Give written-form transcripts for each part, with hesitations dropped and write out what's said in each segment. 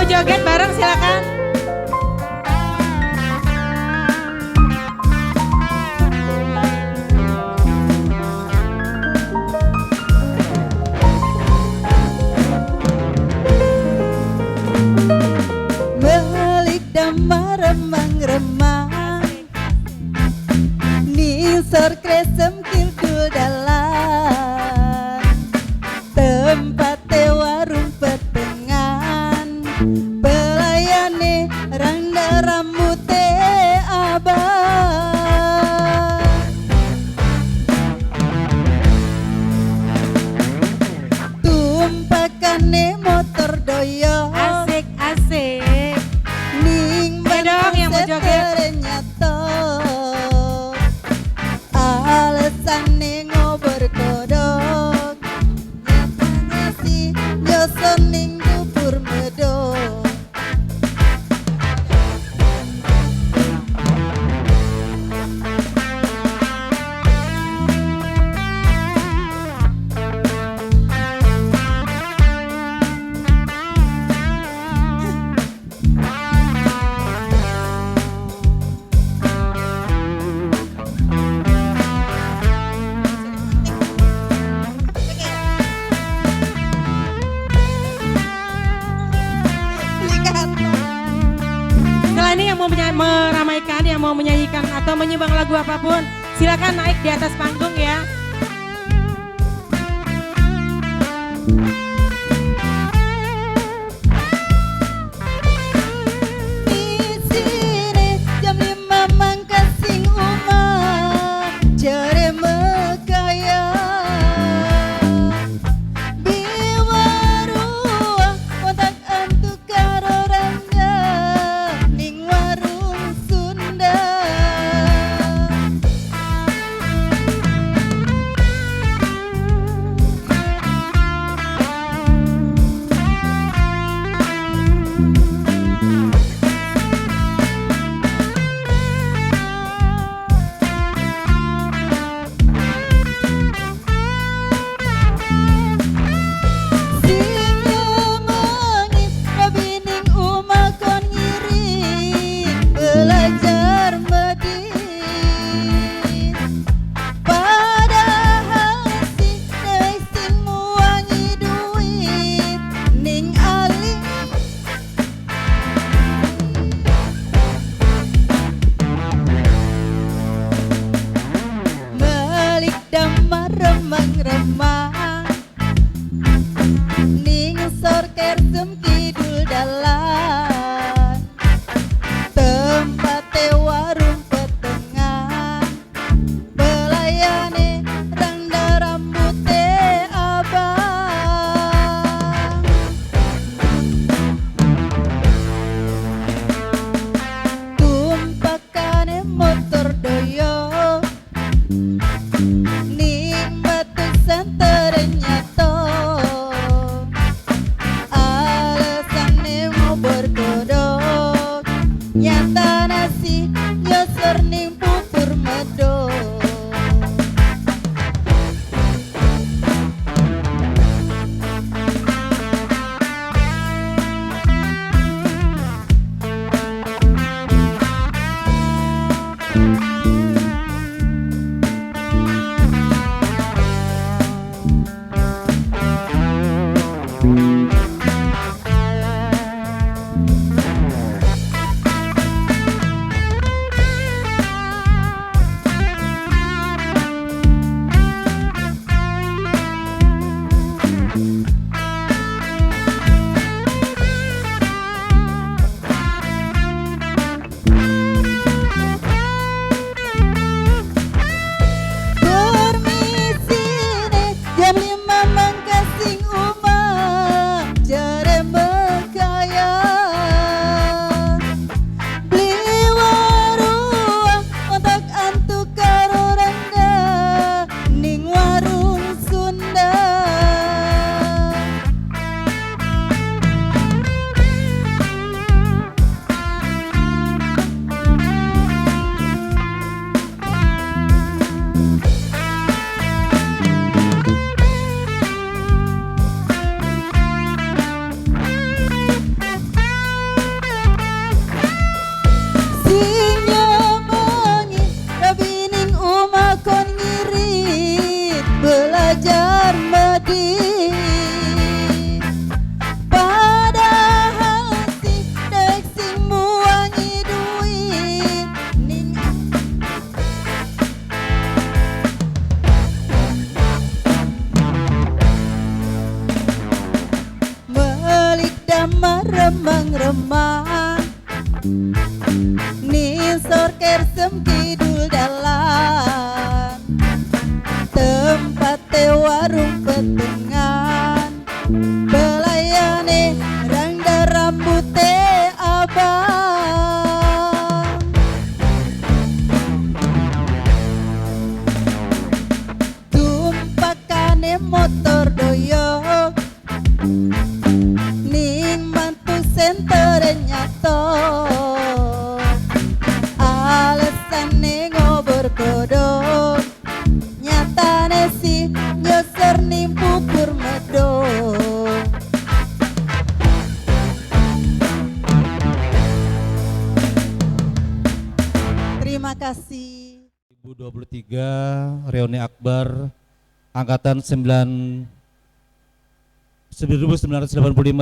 joget bareng silakan. Melik damar remang-remang Nisor kresem kilkul dalan Tempat warung petengan Pelayane rangda rambute abang Tumpakane motor doyong Asik asik. Ning Dong yang mau joget. ternyata Alasan ngobrol kodok Nyatanya si nyoson ning dubur medok Setelah ini yang mau meramaikan, yang mau menyanyikan atau menyumbang lagu apapun, silakan naik di atas panggung ya. Di sini jam 5 mangkasing umah jare mekaya biwarua otak antuk karo rangga ning warung Sunda remang-remang nisor kersem kidul dalan tempat warung petengan belayane rangda rambute abang tumpakane motor doyok ning mantu senter nyato alesane ngobor kodok nyatane si nyoser ning bubur medok terima kasih 2023 reuni akbar angkatan 1985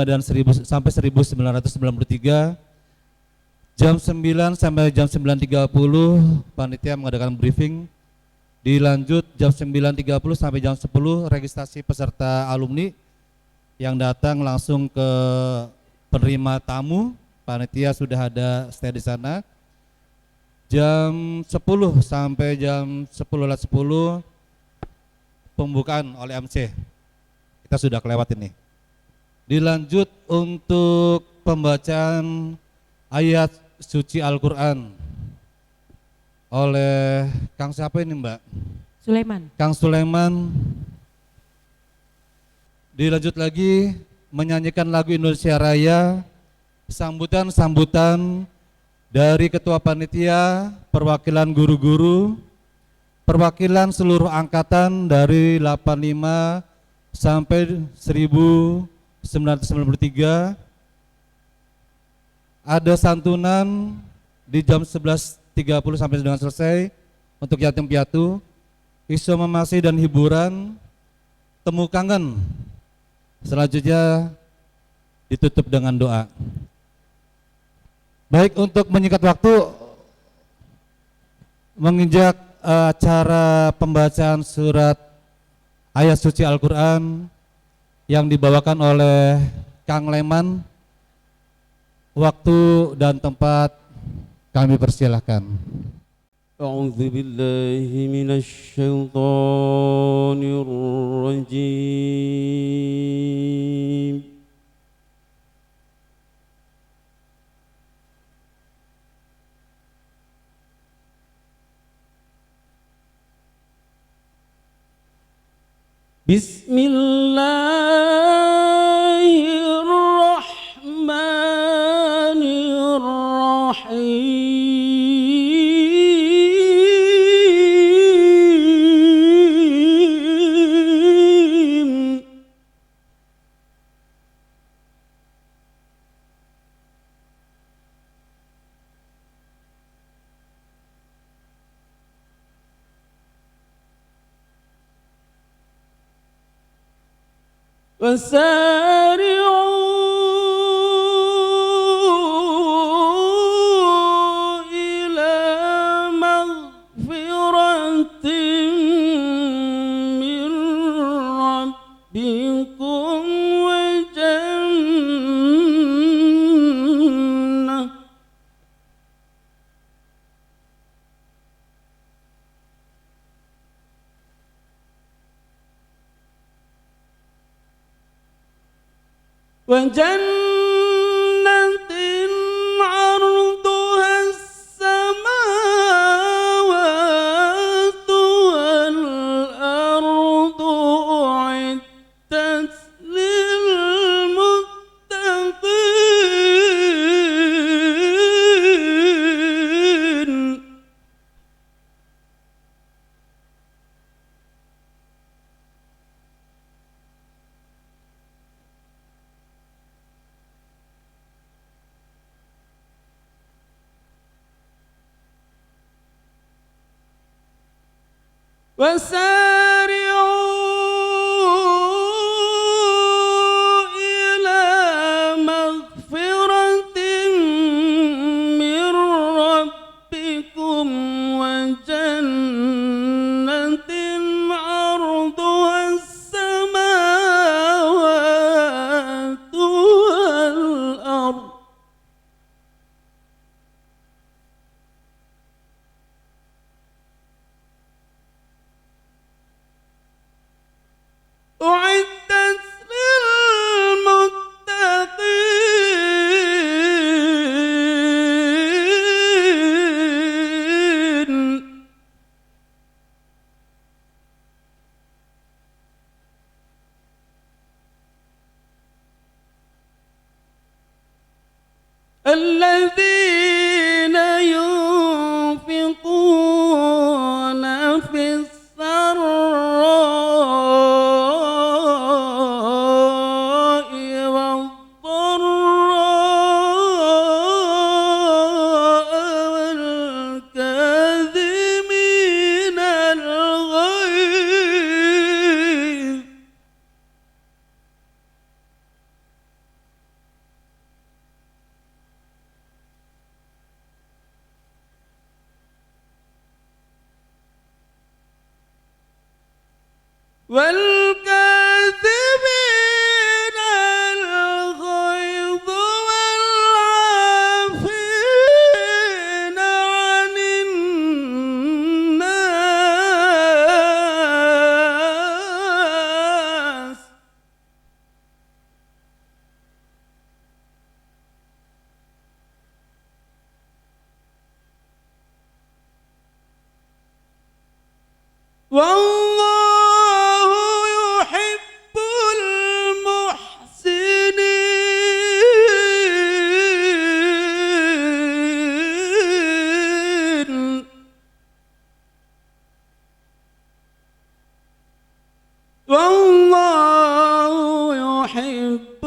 dan 1000 sampai 1993 jam 9 sampai jam 9.30 panitia mengadakan briefing, dilanjut jam 9.30 sampai jam 10 registrasi peserta alumni yang datang langsung ke penerima tamu, panitia sudah ada stay di sana. Jam 10 sampai jam 10.10 pembukaan oleh MC, kita sudah kelewat ini. Dilanjut untuk pembacaan ayat suci Al-Quran oleh Kang siapa ini Mbak? Sulaiman. Kang Sulaiman. Dilanjut lagi menyanyikan lagu Indonesia Raya, sambutan dari Ketua Panitia, perwakilan guru-guru, perwakilan seluruh angkatan dari 85 sampai 1993. Ada santunan di jam 11.30 sampai dengan selesai untuk yatim piatu, isu memasi dan hiburan, temu kangen. Selanjutnya ditutup dengan doa. Baik, untuk menyingkat waktu, menginjak acara pembacaan surat ayat suci Al-Quran yang dibawakan oleh Kang Leman, waktu dan tempat kami persilahkan. A'udzu billahi minasy syaithanir rajim. Bismillahirrahmanirrahim. وسارعوا إلى مغفرة من ربكم وجنة وجنة عرضها السماوات والأرض أعدت للمتقين وسارعوا إلى مغفرة من ربكم وجنة عرضها السماوات والأرض الذين ينفقون في السراء والضراء والكاظمين الغيظ والكاظمين الغيظ والعافين عن الناس والله يحب المحسنين والله يحب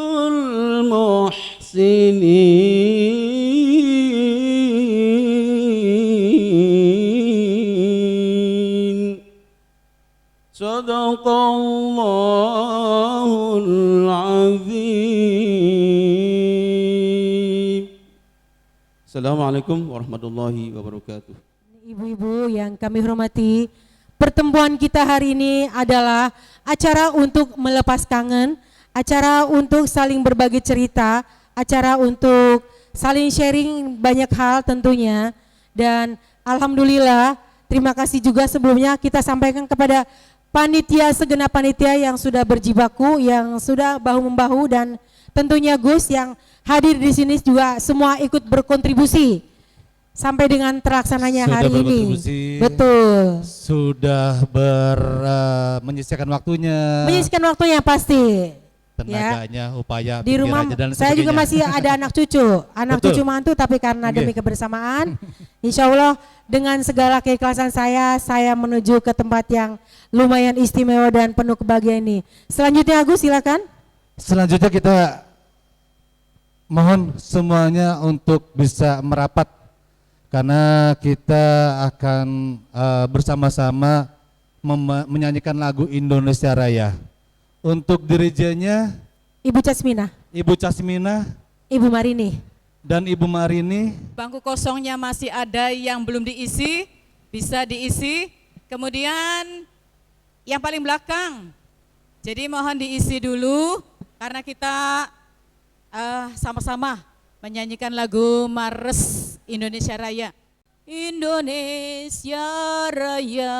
المحسنين صدق الله العظيم. Assalamualaikum warahmatullahi wabarakatuh. Ibu-ibu yang kami hormati, pertemuan kita hari ini adalah acara untuk melepas kangen, acara untuk saling berbagi cerita, acara untuk saling sharing banyak hal tentunya. Dan alhamdulillah, terima kasih juga sebelumnya kita sampaikan kepada panitia, segenap panitia yang sudah berjibaku, yang sudah bahu-membahu, dan tentunya Gus yang hadir di sini juga semua ikut berkontribusi sampai dengan terlaksananya Sudah hari ini. berkontribusi. Betul. Sudah menyisihkan waktunya, Menyisihkan waktunya pasti. tenaganya, upaya, Di rumah pikirannya, dan saya juga sebagainya. masih ada anak cucu, Betul. cucu mantu, tapi karena demi Nggih. kebersamaan, insya Allah dengan segala keikhlasan saya menuju ke tempat yang lumayan istimewa dan penuh kebahagiaan ini. Selanjutnya Agus silakan. Selanjutnya kita mohon semuanya untuk bisa merapat karena kita akan bersama-sama menyanyikan lagu Indonesia Raya. Untuk dirijennya Ibu Casmina, Ibu Casmina Ibu Marini. dan Ibu Marini. Bangku kosongnya masih ada yang belum diisi, bisa diisi. Kemudian yang paling belakang, jadi mohon diisi dulu karena kita sama-sama menyanyikan lagu Mares Indonesia Raya. Indonesia Raya.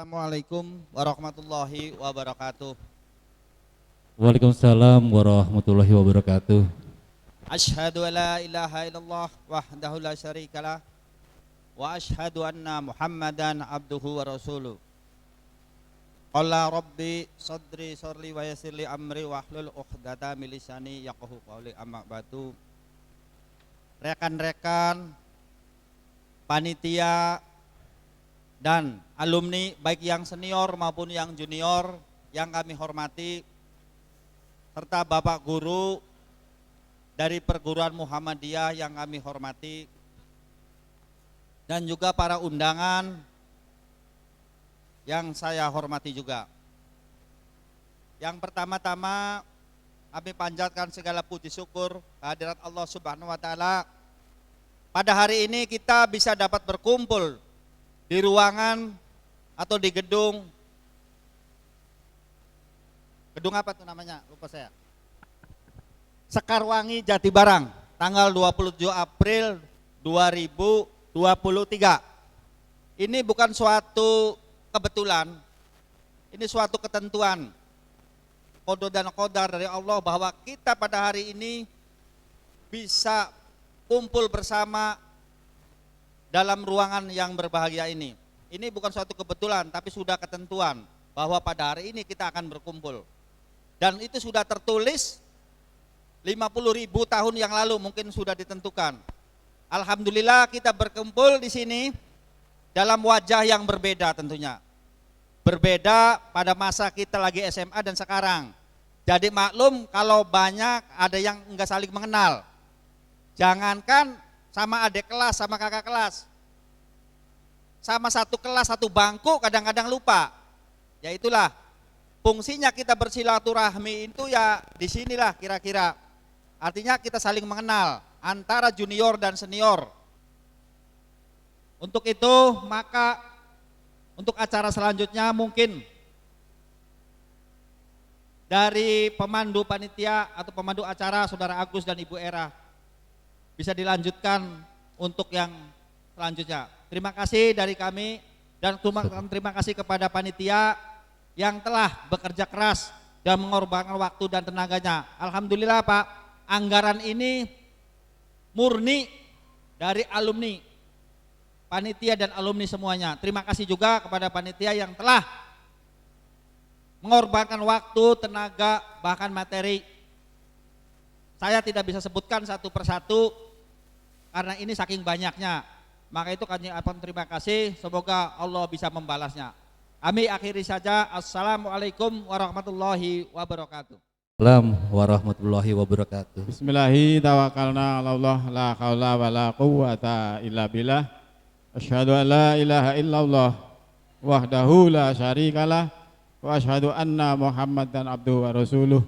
Assalamualaikum warahmatullahi wabarakatuh. Waalaikumsalam warahmatullahi wabarakatuh. Asyhadu an la ilaha illallah wahdahu la syarikalah wa asyhadu anna Muhammadan abduhu wa rasuluh. Qala rabbi sadri sorli wa yassirli amri wahlul 'uqdatam min lisani yafqahu qawli, amma ba'du. Rekan-rekan panitia dan alumni baik yang senior maupun yang junior yang kami hormati, serta Bapak Guru dari perguruan Muhammadiyah yang kami hormati, dan juga para undangan yang saya hormati juga. Yang pertama-tama kami panjatkan segala puji syukur kehadirat Allah Subhanahu wa taala. Pada hari ini kita bisa dapat berkumpul di ruangan atau di gedung apa tuh namanya? Lupa saya. Sekarwangi Jatibarang, tanggal 27 April 2023. Ini bukan suatu kebetulan, ini suatu ketentuan, qada dan qadar dari Allah bahwa kita pada hari ini bisa kumpul bersama dalam ruangan yang berbahagia ini. Ini bukan suatu kebetulan, tapi sudah ketentuan bahwa pada hari ini kita akan berkumpul. Dan itu sudah tertulis 50.000 tahun yang lalu, mungkin sudah ditentukan. Alhamdulillah kita berkumpul di sini dalam wajah yang berbeda tentunya. Berbeda pada masa kita lagi SMA dan sekarang. Jadi maklum kalau banyak ada yang enggak saling mengenal. Jangankan sama adik kelas, sama kakak kelas. Sama satu kelas, satu bangku kadang-kadang lupa. Ya itulah fungsinya kita bersilaturahmi itu ya di sinilah kira-kira. Artinya kita saling mengenal antara junior dan senior. Untuk itu maka untuk acara selanjutnya mungkin dari pemandu panitia atau pemandu acara Saudara Agus dan Ibu Era bisa dilanjutkan untuk yang selanjutnya. Terima kasih dari kami dan terima kasih kepada panitia yang telah bekerja keras dan mengorbankan waktu dan tenaganya. Alhamdulillah Pak, anggaran ini murni dari alumni, panitia dan alumni semuanya. Terima kasih juga kepada panitia yang telah mengorbankan waktu, tenaga, bahkan materi. Saya tidak bisa sebutkan satu persatu karena ini saking banyaknya. Maka itu kami akan terima kasih, semoga Allah bisa membalasnya. Kami akhiri saja. Assalamualaikum warahmatullahi wabarakatuh. Assalamualaikum warahmatullahi wabarakatuh. Bismillahi tawakkalna 'ala Allah la haula wala quwwata illa billah. Asyhadu an la ilaha illallah wahdahu la syarikalah wa asyhadu anna Muhammadan abduhu wa rasuluh.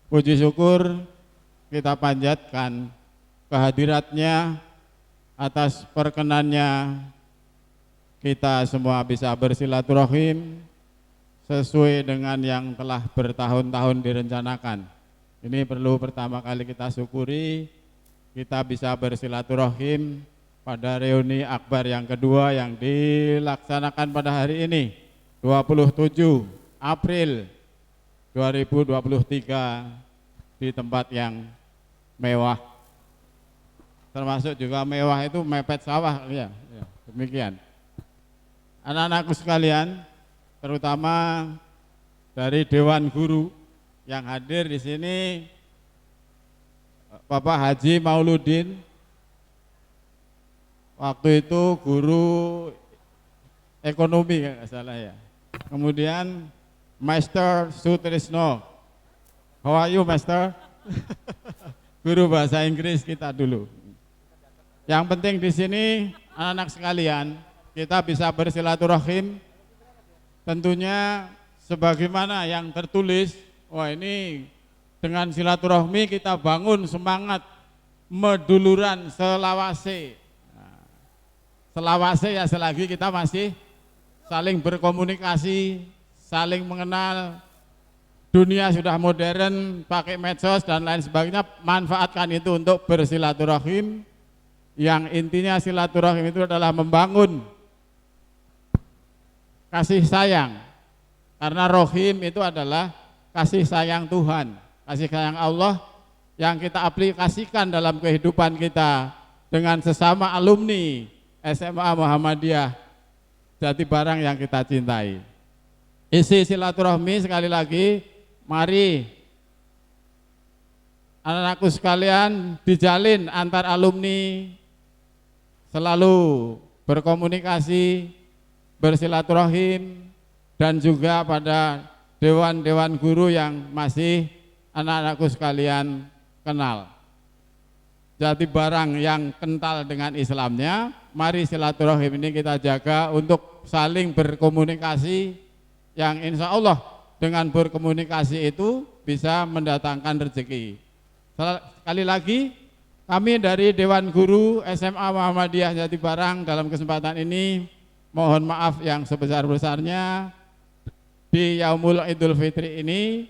Puji syukur kita panjatkan kehadiratnya atas perkenannya kita semua bisa bersilaturahim sesuai dengan yang telah bertahun-tahun direncanakan. Ini perlu pertama kali kita syukuri, kita bisa bersilaturahim pada reuni akbar yang kedua yang dilaksanakan pada hari ini 27 April 2023 di tempat yang mewah, termasuk juga mewah itu mepet sawah ya, demikian. Anak-anakku sekalian, terutama dari Dewan Guru yang hadir di sini, Bapak Haji Mauludin, waktu itu guru ekonomi nggak salah ya. Kemudian Master Sutrisno, how are you Master? Guru bahasa Inggris kita dulu. Yang penting di sini anak-anak sekalian, kita bisa bersilaturahim tentunya sebagaimana yang tertulis. Wah, ini dengan silaturahmi kita bangun semangat meduluran selawase. Nah, selawase ya selagi kita masih saling berkomunikasi, saling mengenal. Dunia sudah modern, pakai medsos dan lain sebagainya, manfaatkan itu untuk bersilaturahim. Yang intinya silaturahim itu adalah membangun kasih sayang. Karena rohim itu adalah kasih sayang Tuhan, kasih sayang Allah yang kita aplikasikan dalam kehidupan kita dengan sesama alumni SMA Muhammadiyah Jatibarang yang kita cintai. Isi silaturahmi sekali lagi, mari anak-anakku sekalian dijalin antar alumni, selalu berkomunikasi, bersilaturahim, dan juga pada dewan-dewan guru yang masih anak-anakku sekalian kenal. Jatibarang yang kental dengan Islamnya, mari silaturahim ini kita jaga untuk saling berkomunikasi yang insya Allah dengan berkomunikasi itu bisa mendatangkan rezeki. Sekali lagi, kami dari Dewan Guru SMA Muhammadiyah Jatibarang dalam kesempatan ini mohon maaf yang sebesar-besarnya di Yaumul Idul Fitri ini,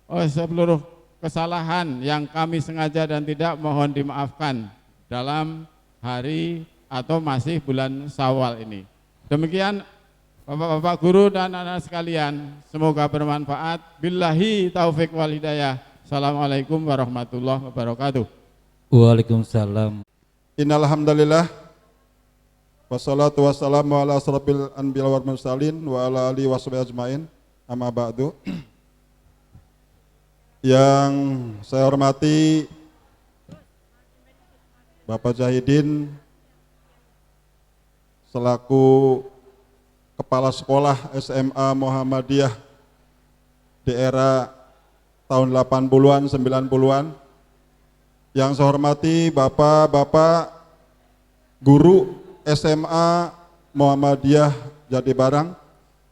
seluruh kesalahan yang kami sengaja dan tidak mohon dimaafkan dalam hari atau masih bulan Syawal ini. Demikian Bapak-bapak guru dan anak-anak sekalian, semoga bermanfaat. Billahi taufik wal hidayah. Assalamualaikum warahmatullahi wabarakatuh. Waalaikumsalam. Innal hamdalillah wassalatu wassalamu ala asrofil anbiya wal mursalin wa ala alihi washabihi ajmain. Amma ba'du. Yang saya hormati Bapak Zahidin selaku Kepala Sekolah SMA Muhammadiyah di era tahun 80-an, 90-an. Yang saya hormati Bapak-bapak guru SMA Muhammadiyah Jatibarang,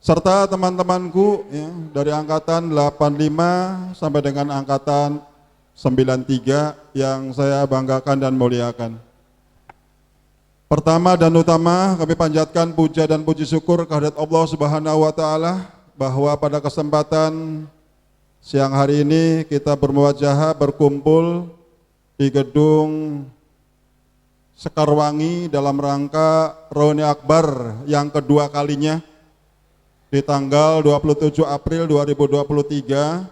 serta teman-temanku ya, dari angkatan 85 sampai dengan angkatan 93 yang saya banggakan dan muliakan. Pertama dan utama kami panjatkan puja dan puji syukur kehadirat Allah Subhanahu wa taala bahwa pada kesempatan siang hari ini kita bermuwajahah berkumpul di gedung Sekarwangi dalam rangka Reuni Akbar yang kedua kalinya di tanggal 27 April 2023,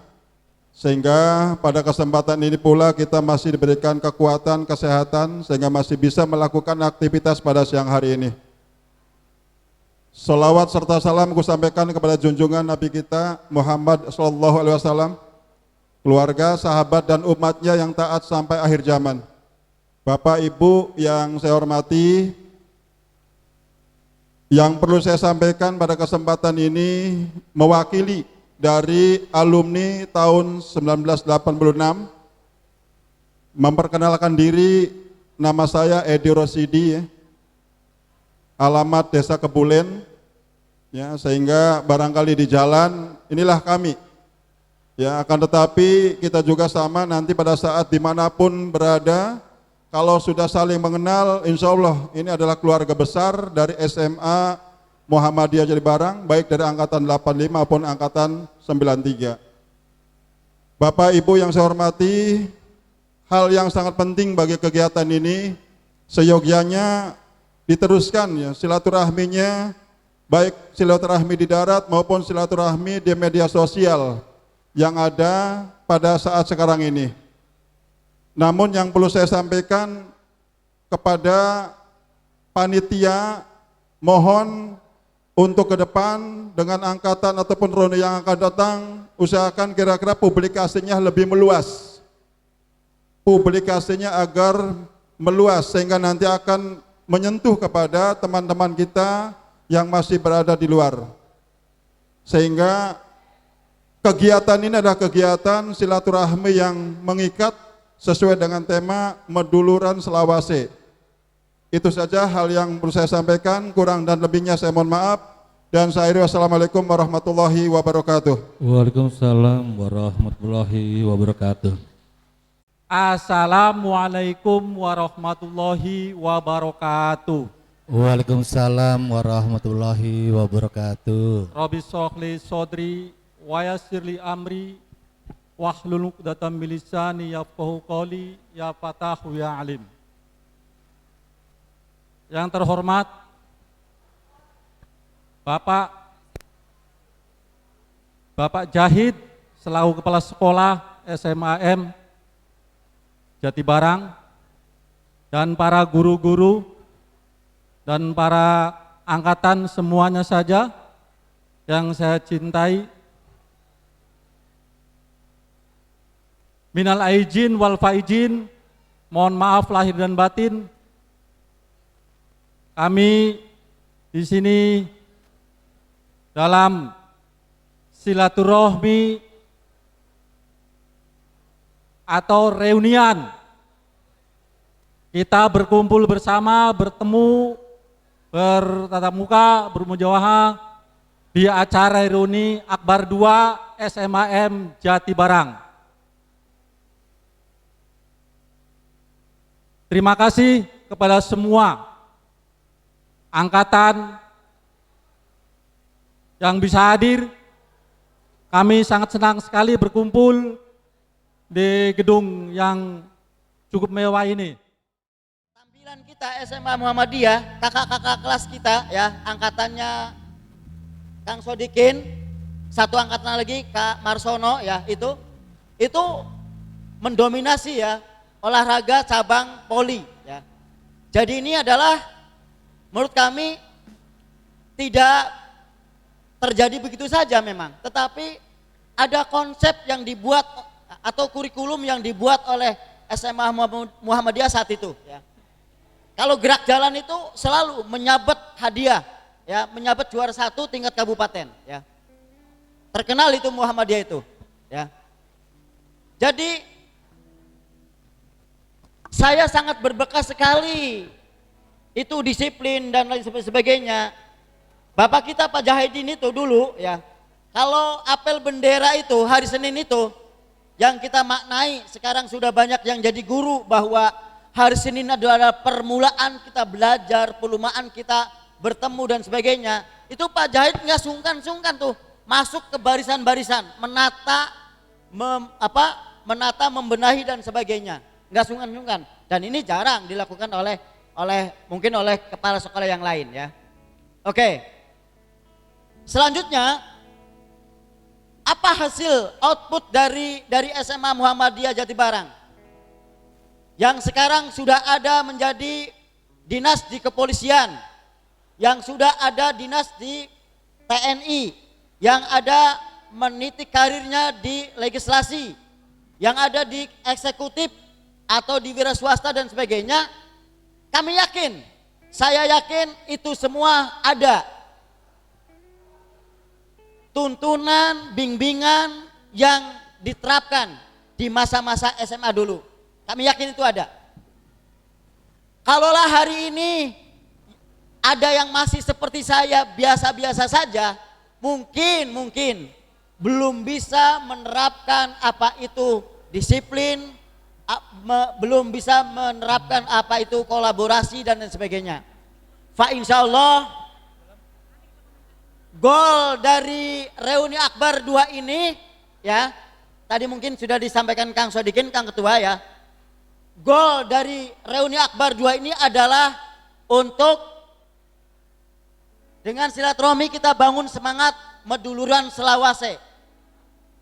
sehingga pada kesempatan ini pula kita masih diberikan kekuatan, kesehatan, sehingga masih bisa melakukan aktivitas pada siang hari ini. Salawat serta salam ku sampaikan kepada junjungan Nabi kita Muhammad SAW, keluarga, sahabat dan umatnya yang taat sampai akhir zaman. Bapak Ibu yang saya hormati, yang perlu saya sampaikan pada kesempatan ini mewakili dari alumni tahun 1986, memperkenalkan diri, nama saya Edi Rosidi, ya. Alamat Desa Kebulen, ya, sehingga barangkali di jalan inilah kami, ya, akan tetapi kita juga sama nanti pada saat dimanapun berada, kalau sudah saling mengenal, insya Allah ini adalah keluarga besar dari SMA Muhammadiyah Jatibarang, baik dari angkatan 85 maupun angkatan 93. Bapak Ibu yang saya hormati, hal yang sangat penting bagi kegiatan ini seyogyanya diteruskan, ya, silaturahminya, baik silaturahmi di darat maupun silaturahmi di media sosial yang ada pada saat sekarang ini. Namun yang perlu saya sampaikan kepada panitia, mohon untuk ke depan dengan angkatan ataupun ronde yang akan datang, usahakan kira-kira publikasinya lebih meluas. Publikasinya agar meluas sehingga nanti akan menyentuh kepada teman-teman kita yang masih berada di luar. Sehingga kegiatan ini adalah kegiatan silaturahmi yang mengikat sesuai dengan tema Meduluran Selawase. Itu saja hal yang perlu saya sampaikan, kurang dan lebihnya saya mohon maaf. Dan saya akhiri, wassalamualaikum warahmatullahi wabarakatuh. Waalaikumsalam warahmatullahi wabarakatuh. Assalamualaikum warahmatullahi wabarakatuh. Waalaikumsalam warahmatullahi wabarakatuh. Rabbi sholli sodri wa yassirli amri wahlul 'uqdatam min lisani yafqahu qawli, ya Fatahu ya Alim. Yang terhormat Bapak Bapak Jahid selaku Kepala Sekolah SMAM Jatibarang, dan para guru-guru dan para angkatan semuanya saja yang saya cintai. Minal aijin wal faizin, mohon maaf lahir dan batin. Kami di sini dalam silaturahmi atau reunian, kita berkumpul bersama, bertemu, bertatap muka, bermujawaha di acara reuni Akbar 2 SMAM Jatibarang. Terima kasih kepada semua angkatan yang bisa hadir. Kami sangat senang sekali berkumpul di gedung yang cukup mewah ini. Tampilan kita SMA Muhammadiyah, kakak-kakak kelas kita ya, angkatannya Kang Sodikin, satu angkatan lagi Kak Marsono ya, itu mendominasi ya olahraga cabang poli ya. Jadi ini adalah menurut kami tidak terjadi begitu saja memang, tetapi ada konsep yang dibuat atau kurikulum yang dibuat oleh SMA Muhammadiyah saat itu ya. Kalau gerak jalan itu selalu menyabet hadiah ya, menyabet juara 1 tingkat kabupaten ya. Terkenal itu Muhammadiyah itu ya. Jadi saya sangat berbekas sekali itu disiplin dan lain sebagainya. Bapak kita Pak Jahidin itu dulu ya, kalau apel bendera itu hari Senin itu yang kita maknai, sekarang sudah banyak yang jadi guru bahwa hari Senin adalah permulaan kita belajar, permulaan kita bertemu dan sebagainya. Itu Pak Jahid nggak sungkan-sungkan tuh masuk ke barisan-barisan, menata, membenahi dan sebagainya. Nggak sungkan-sungkan, dan ini jarang dilakukan oleh mungkin oleh kepala sekolah yang lain ya. Oke, selanjutnya apa hasil output dari SMA Muhammadiyah Jatibarang yang sekarang sudah ada menjadi dinas di kepolisian, yang sudah ada dinas di TNI, yang ada meniti karirnya di legislasi, yang ada di eksekutif atau di wira swasta dan sebagainya. Kami yakin, saya yakin itu semua ada tuntunan, bimbingan yang diterapkan di masa-masa SMA dulu. Kami yakin itu ada. Kalaulah hari ini ada yang masih seperti saya biasa-biasa saja, mungkin belum bisa menerapkan apa itu disiplin, belum bisa menerapkan apa itu kolaborasi dan lain sebagainya. Fa insyaallah gol dari reuni Akbar 2 ini ya, tadi mungkin sudah disampaikan Kang Sodikin, Kang Ketua ya. Gol dari reuni Akbar 2 ini adalah untuk dengan silaturahmi kita bangun semangat meduluran selawase.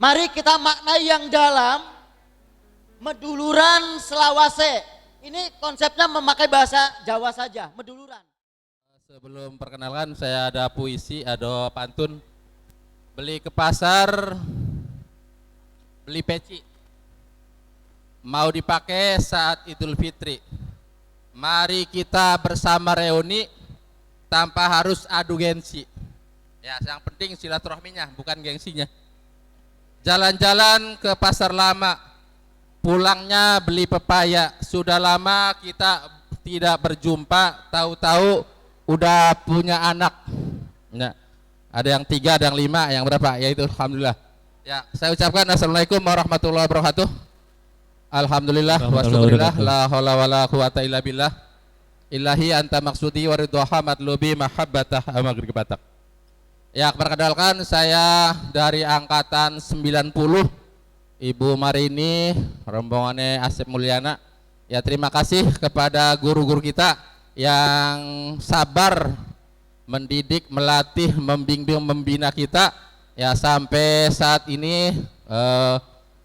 Mari kita maknai yang dalam. Meduluran selawase, ini konsepnya memakai bahasa Jawa saja, meduluran. Sebelum perkenalkan, saya ada puisi, ada pantun. Beli ke pasar, beli peci, mau dipakai saat Idul Fitri. Mari kita bersama reuni tanpa harus adu gengsi. Ya, yang penting silaturahminya, bukan gengsinya. Jalan-jalan ke pasar lama, pulangnya beli pepaya. Sudah lama kita tidak berjumpa, tahu-tahu udah punya anak. Ya, ada yang 3, ada yang 5, yang berapa? Yaitu alhamdulillah. Ya, saya ucapkan assalamualaikum warahmatullahi wabarakatuh. Alhamdulillah wa syukurillah, la haula wala quwata illa billah. Ilahi anta maksudi wa ridha matlubi mahabbatah amagri batak. Ya, perkenalkan saya dari angkatan 90. Ibu Marini, rombongannya Asep Mulyana. Ya, terima kasih kepada guru-guru kita yang sabar mendidik, melatih, membimbing, membina kita. Ya sampai saat ini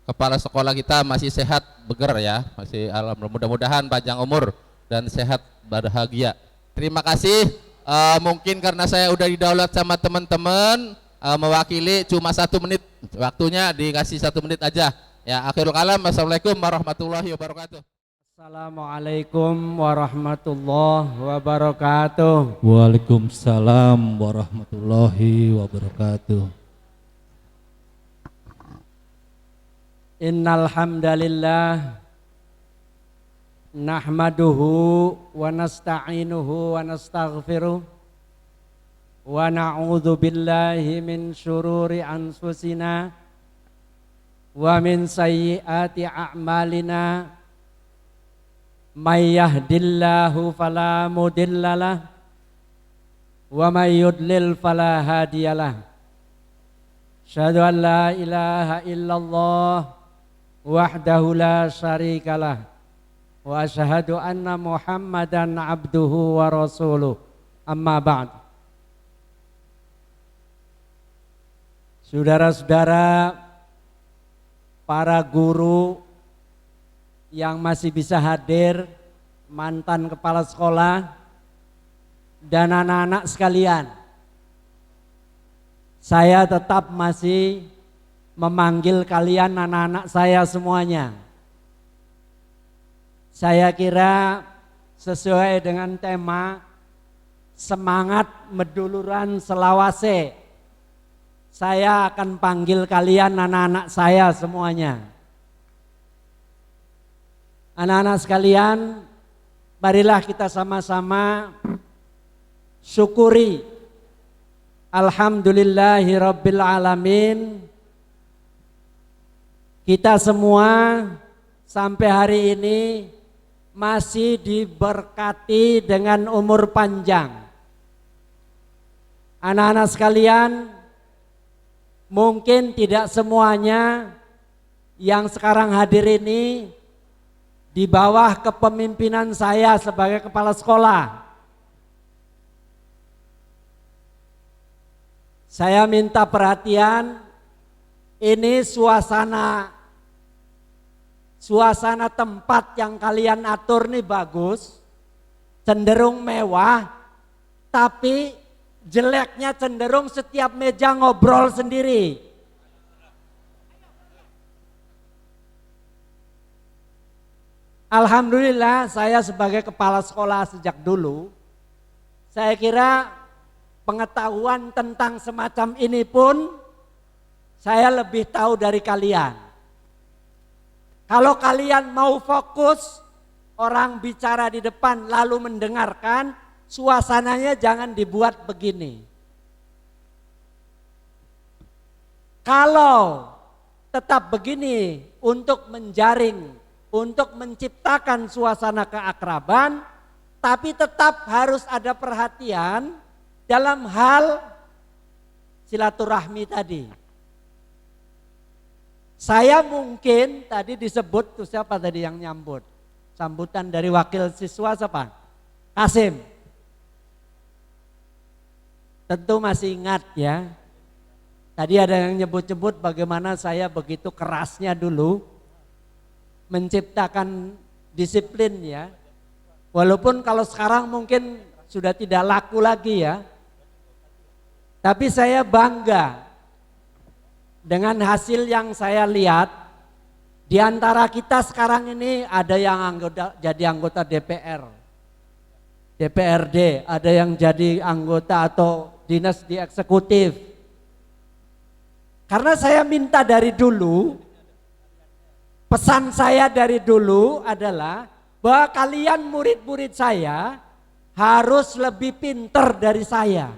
kepala sekolah kita masih sehat beger ya, masih alhamdulillah, mudah-mudahan panjang umur dan sehat bahagia. Terima kasih. Mungkin karena saya udah didaulat sama teman-teman, mewakili cuma 1 menit, waktunya dikasih 1 menit aja. Ya, akhirul kalam. Wassalamualaikum warahmatullahi wabarakatuh. Assalamualaikum warahmatullahi wabarakatuh. Waalaikumsalam warahmatullahi wabarakatuh. Innal hamdalillah nahmaduhu wa nasta'inuhu wa nastaghfiruh wa na'udzu billahi min syururi anfusina wa min sayyiati a'malina. May yahdillahu fala mudhillalah wa may yudlil fala hadiyalah. Asyhadu an la ilaha illallah wahdahu la syarikalah wa asyhadu anna Muhammadan abduhu wa rasuluh. Amma ba'd. Saudara-saudara, para guru yang masih bisa hadir, mantan kepala sekolah, dan anak-anak sekalian, saya tetap masih memanggil kalian anak-anak saya semuanya. Saya kira sesuai dengan tema semangat meduluran selawase, saya akan panggil kalian anak-anak saya semuanya. Anak-anak sekalian, marilah kita sama-sama syukuri alhamdulillahi rabbil alamin. Kita semua sampai hari ini masih diberkati dengan umur panjang. Anak-anak sekalian, mungkin tidak semuanya yang sekarang hadir ini di bawah kepemimpinan saya sebagai kepala sekolah. Saya minta perhatian, ini suasana tempat yang kalian atur nih bagus, cenderung mewah, tapi jeleknya cenderung setiap meja ngobrol sendiri. Alhamdulillah saya sebagai kepala sekolah sejak dulu, saya kira pengetahuan tentang semacam ini pun saya lebih tahu dari kalian. Kalau kalian mau fokus, orang bicara di depan lalu mendengarkan, suasananya jangan dibuat begini. Kalau tetap begini untuk menjaring, untuk menciptakan suasana keakraban, tapi tetap harus ada perhatian dalam hal silaturahmi tadi. Saya mungkin tadi disebut, tuh siapa tadi yang nyambut? Sambutan dari wakil siswa siapa? Kasim. Tentu masih ingat ya. Tadi ada yang nyebut-nyebut bagaimana saya begitu kerasnya dulu menciptakan disiplin ya. Walaupun kalau sekarang mungkin sudah tidak laku lagi ya. Tapi saya bangga dengan hasil yang saya lihat. Di antara kita sekarang ini ada yang jadi anggota DPR, DPRD, ada yang jadi anggota atau dinas di eksekutif. Karena saya minta dari dulu, pesan saya dari dulu adalah bahwa kalian murid-murid saya harus lebih pinter dari saya.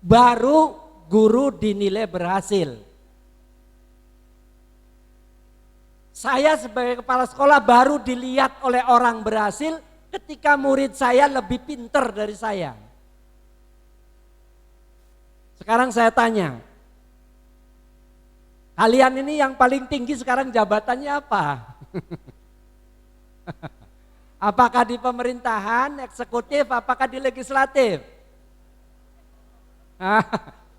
Baru guru dinilai berhasil. Saya sebagai kepala sekolah baru dilihat oleh orang berhasil ketika murid saya lebih pinter dari saya. Sekarang saya tanya, kalian ini yang paling tinggi sekarang jabatannya apa? Apakah di pemerintahan, eksekutif, apakah di legislatif?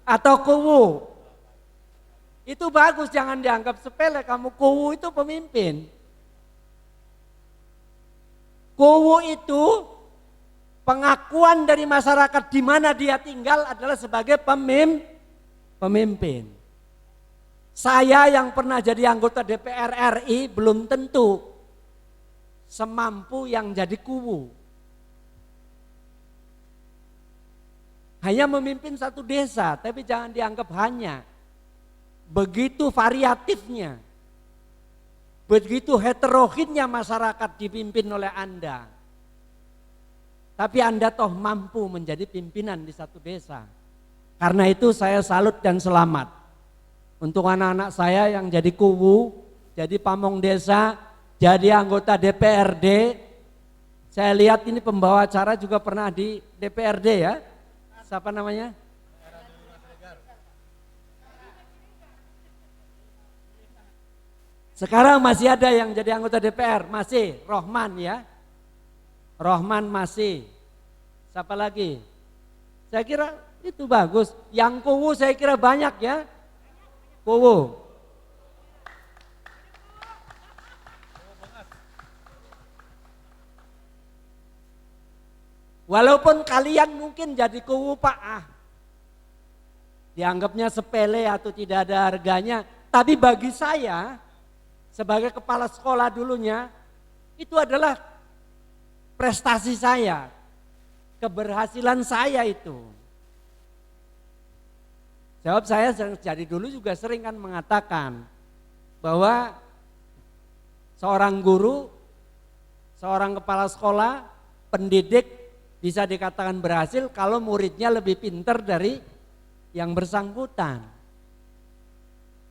atau kuwu. Itu bagus, jangan dianggap sepele kamu. Kuwu itu pemimpin. Kuwu itu pengakuan dari masyarakat di mana dia tinggal adalah sebagai pemimpin. Saya yang pernah jadi anggota DPR RI belum tentu semampu yang jadi kuwu. Hanya memimpin satu desa, tapi jangan dianggap hanya. Begitu variatifnya. Begitu heterogennya masyarakat dipimpin oleh Anda. Tapi Anda toh mampu menjadi pimpinan di satu desa. Karena itu saya salut dan selamat. Untuk anak-anak saya yang jadi kuwu, jadi pamong desa, jadi anggota DPRD. Saya lihat ini pembawa acara juga pernah di DPRD ya. Siapa namanya? Sekarang masih ada yang jadi anggota DPR, masih Rohman ya. Rohman masih. Siapa lagi? Saya kira itu bagus. Yang kuwu saya kira banyak ya. Kuwu. Walaupun kalian mungkin jadi kuwu Pak, dianggapnya sepele atau tidak ada harganya. Tapi bagi saya sebagai kepala sekolah dulunya, itu adalah prestasi saya, keberhasilan saya itu. Sebab saya dari dulu juga sering kan mengatakan bahwa seorang guru, seorang kepala sekolah, pendidik bisa dikatakan berhasil kalau muridnya lebih pintar dari yang bersangkutan.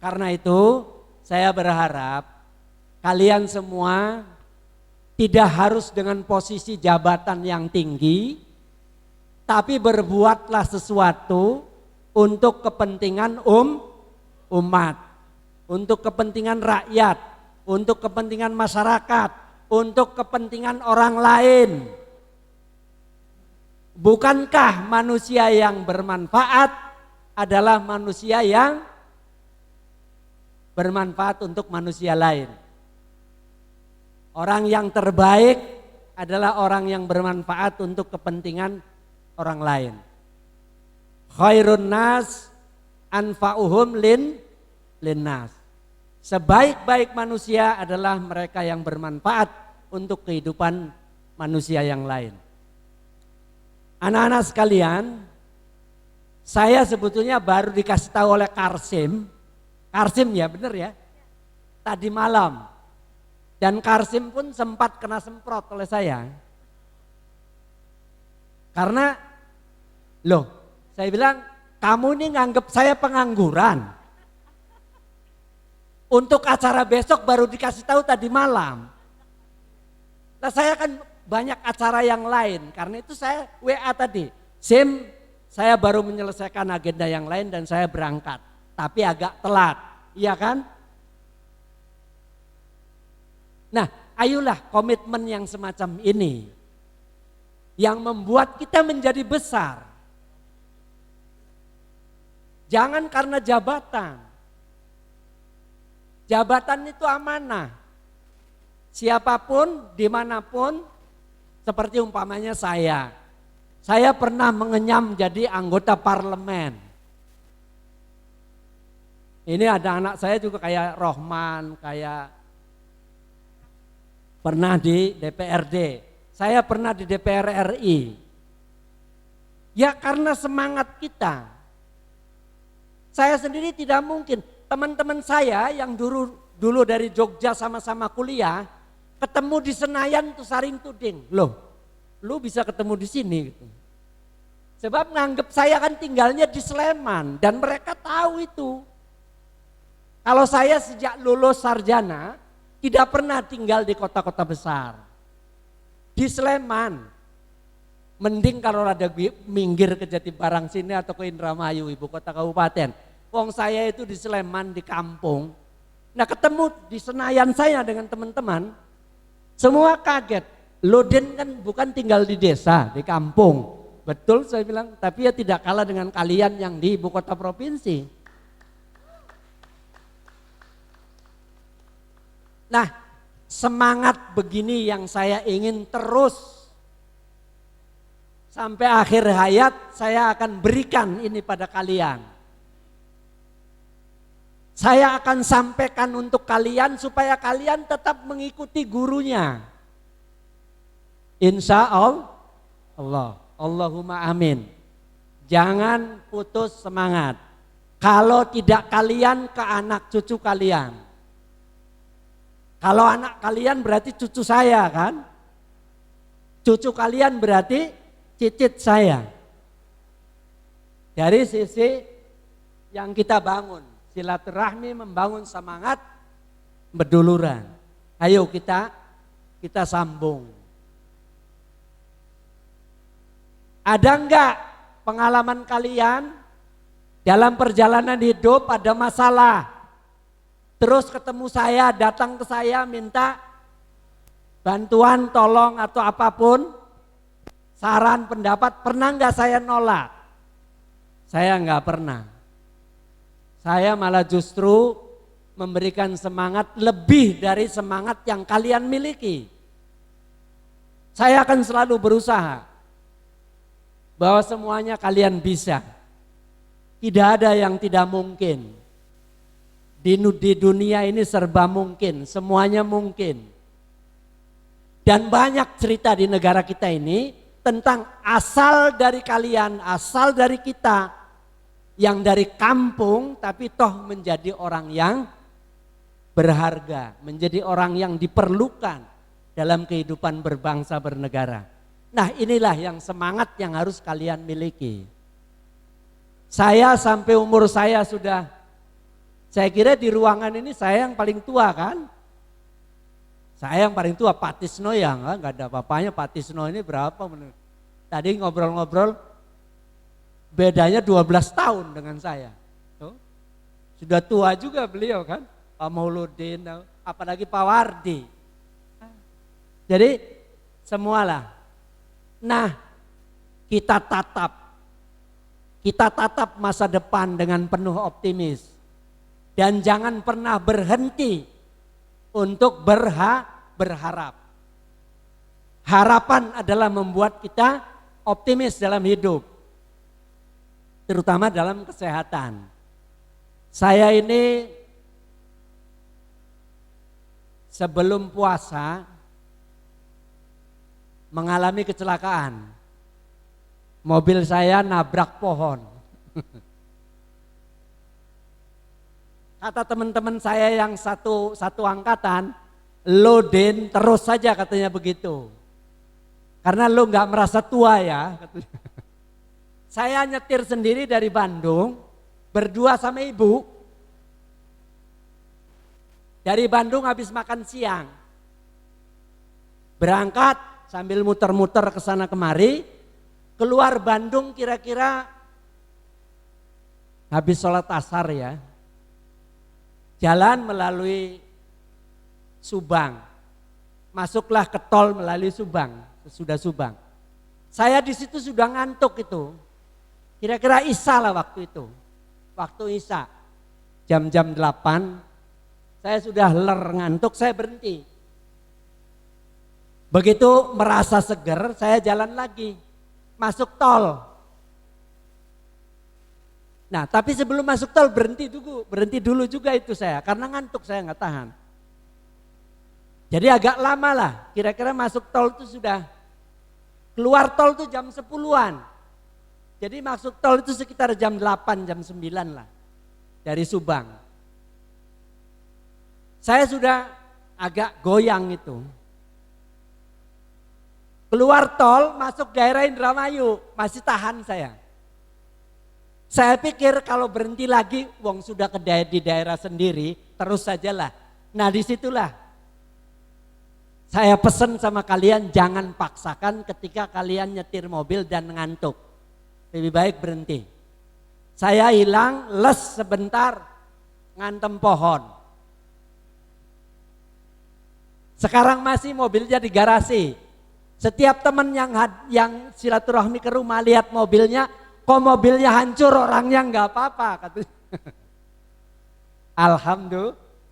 Karena itu saya berharap kalian semua tidak harus dengan posisi jabatan yang tinggi, tapi berbuatlah sesuatu untuk kepentingan umat, untuk kepentingan rakyat, untuk kepentingan masyarakat, untuk kepentingan orang lain. Bukankah manusia yang bermanfaat adalah manusia yang bermanfaat untuk manusia lain? Orang yang terbaik adalah orang yang bermanfaat untuk kepentingan orang lain. Khairun nas anfa'uhum linnas. Sebaik-baik manusia adalah mereka yang bermanfaat untuk kehidupan manusia yang lain. Anak-anak sekalian, saya sebetulnya baru dikasih tahu oleh Karsim ya benar ya, tadi malam. Dan Karsim pun sempat kena semprot oleh saya. Karena, saya bilang, kamu ini nganggep saya pengangguran. Untuk acara besok baru dikasih tahu tadi malam. Nah saya kan banyak acara yang lain, karena itu saya WA tadi. Sim, saya baru menyelesaikan agenda yang lain dan saya berangkat. Tapi agak telat, iya kan? Nah, ayolah komitmen yang semacam ini yang membuat kita menjadi besar. Jangan karena jabatan. Jabatan itu amanah. Siapapun, dimanapun, seperti umpamanya saya. Saya pernah mengenyam jadi anggota parlemen. Ini ada anak saya juga kayak Rohman, kayak pernah di DPRD, saya pernah di DPR RI. Ya karena semangat kita. Saya sendiri tidak mungkin, teman-teman saya yang dulu dari Jogja sama-sama kuliah, ketemu di Senayan tuh saring tuding. Lu bisa ketemu di sini gitu. Sebab nganggep saya kan tinggalnya di Sleman dan mereka tahu itu. Kalau saya sejak lulus sarjana tidak pernah tinggal di kota-kota besar. Di Sleman, mending kalau ada minggir ke Jatibarang sini atau ke Indramayu, ibu kota kabupaten. Wong saya itu di Sleman, di kampung. Nah ketemu di Senayan saya dengan teman-teman, semua kaget. Loden kan bukan tinggal di desa, di kampung. Betul saya bilang, tapi ya tidak kalah dengan kalian yang di ibu kota provinsi. Nah, semangat begini yang saya ingin terus sampai akhir hayat saya akan berikan ini pada kalian. Saya akan sampaikan untuk kalian supaya kalian tetap mengikuti gurunya. Insya Allah, Allahumma amin. Jangan putus semangat. Kalau tidak kalian, ke anak cucu kalian. Kalau anak kalian berarti cucu saya kan? Cucu kalian berarti cicit saya. Dari sisi yang kita bangun, silaturahmi membangun semangat berduluran. Ayo kita sambung. Ada enggak pengalaman kalian dalam perjalanan hidup ada masalah? Terus ketemu saya, datang ke saya minta bantuan, tolong atau apapun, saran, pendapat, pernah enggak saya nolak? Saya enggak pernah. Saya malah justru memberikan semangat lebih dari semangat yang kalian miliki. Saya akan selalu berusaha bahwa semuanya kalian bisa. Tidak ada yang tidak mungkin. Di dunia ini serba mungkin, semuanya mungkin. Dan banyak cerita di negara kita ini tentang asal dari kalian, asal dari kita yang dari kampung tapi toh menjadi orang yang berharga, menjadi orang yang diperlukan dalam kehidupan berbangsa bernegara. Nah, inilah yang semangat yang harus kalian miliki. Saya sampai umur saya saya kira di ruangan ini saya yang paling tua kan? Saya yang paling tua, Pak Tisno ya enggak ada apa-apanya. Pak Tisno ini berapa menurut? Tadi ngobrol-ngobrol bedanya 12 tahun dengan saya. Tuh. Sudah tua juga beliau kan? Pak Mauludin, apalagi Pak Wardi. Jadi semualah. Nah, kita tatap masa depan dengan penuh optimis. Dan jangan pernah berhenti untuk berharap. Harapan adalah membuat kita optimis dalam hidup. Terutama dalam kesehatan. Saya ini sebelum puasa mengalami kecelakaan. Mobil saya nabrak pohon. Kata teman-teman saya yang satu angkatan, lo Den terus saja katanya begitu. Karena lo nggak merasa tua ya. Katanya. Saya nyetir sendiri dari Bandung, berdua sama ibu. Dari Bandung habis makan siang. Berangkat sambil muter-muter ke sana kemari, keluar Bandung kira-kira habis sholat asar ya. Jalan melalui Subang, masuklah ke tol melalui Subang, sesudah Subang. Saya di situ sudah ngantuk itu, kira-kira Isya lah waktu itu, waktu Isya, jam-jam 8, saya sudah ngantuk, saya berhenti. Begitu merasa seger, saya jalan lagi, masuk tol. Nah, tapi sebelum masuk tol berhenti dulu juga itu saya, karena ngantuk saya nggak tahan. Jadi agak lama lah, kira-kira masuk tol itu sudah, keluar tol itu jam 10-an. Jadi masuk tol itu sekitar jam 8, jam 9 lah, dari Subang. Saya sudah agak goyang itu. Keluar tol, masuk daerah Indramayu, masih tahan saya. Saya pikir kalau berhenti lagi, wong sudah di daerah sendiri, terus sajalah. Nah disitulah saya pesan sama kalian, jangan paksakan ketika kalian nyetir mobil dan ngantuk. Lebih baik berhenti. Saya hilang, les sebentar, ngantem pohon. Sekarang masih mobilnya di garasi. Setiap teman yang silaturahmi ke rumah lihat mobilnya, kok mobilnya hancur orangnya nggak apa-apa katanya.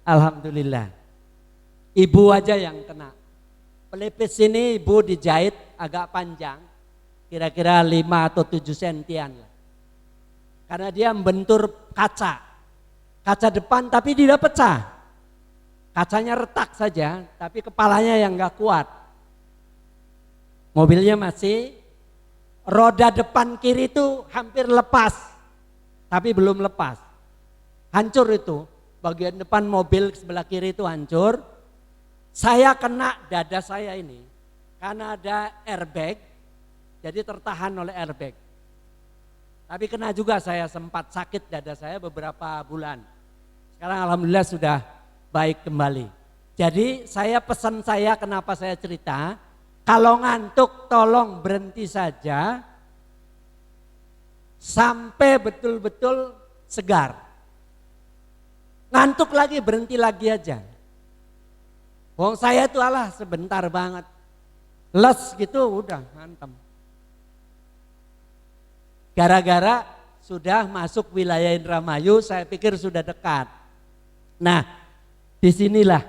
Alhamdulillah. Ibu aja yang kena. Pelipis ini ibu dijahit agak panjang, kira-kira 5 atau 7 sentian lah. Karena dia membentur kaca depan tapi tidak pecah. Kacanya retak saja, tapi kepalanya yang nggak kuat. Mobilnya masih, roda depan kiri itu hampir lepas, tapi belum lepas. Hancur itu, bagian depan mobil sebelah kiri itu hancur. Saya kena dada saya ini, karena ada airbag, jadi tertahan oleh airbag. Tapi kena juga, saya sempat sakit dada saya beberapa bulan. Sekarang alhamdulillah sudah baik kembali. Jadi pesan saya kenapa saya cerita, kalau ngantuk tolong berhenti saja sampai betul-betul segar. Ngantuk lagi berhenti lagi aja. Wong saya itu sebentar banget. Les gitu udah ngantem. Gara-gara sudah masuk wilayah Indramayu, saya pikir sudah dekat. Nah, disinilah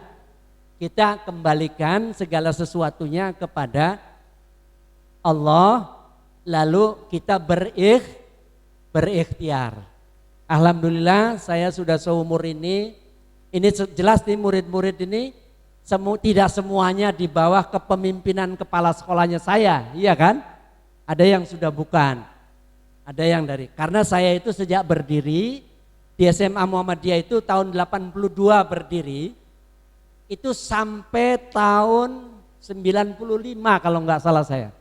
kita kembalikan segala sesuatunya kepada Allah, lalu kita berikhtiar. Alhamdulillah saya sudah seumur ini jelas nih murid-murid ini tidak semuanya di bawah kepemimpinan kepala sekolahnya saya, iya kan? Ada yang sudah bukan, ada yang karena saya itu sejak berdiri di SMA Muhammadiyah itu tahun 82 berdiri, itu sampai tahun 95 kalau nggak salah saya.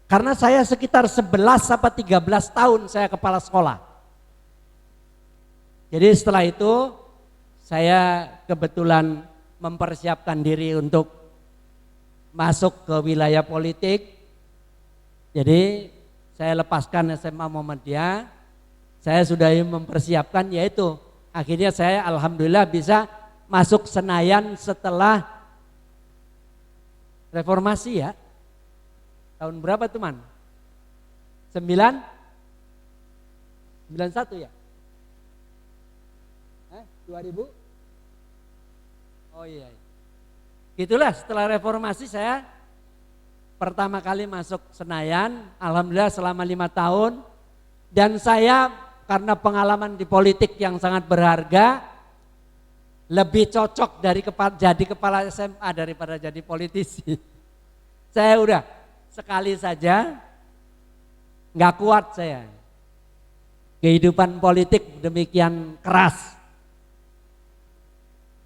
Karena saya sekitar 11 sampai 13 tahun saya kepala sekolah. Jadi setelah itu saya kebetulan mempersiapkan diri untuk masuk ke wilayah politik. Jadi saya lepaskan SMA Muhammadiyah, saya sudah mempersiapkan, yaitu akhirnya saya alhamdulillah bisa masuk Senayan setelah reformasi ya. Tahun berapa teman? 91 ya? 2000? Oh iya. Gitulah setelah reformasi saya pertama kali masuk Senayan, alhamdulillah selama 5 tahun. Dan saya karena pengalaman di politik yang sangat berharga, lebih cocok jadi kepala SMA daripada jadi politisi. Saya udah sekali saja nggak kuat saya. Kehidupan politik demikian keras.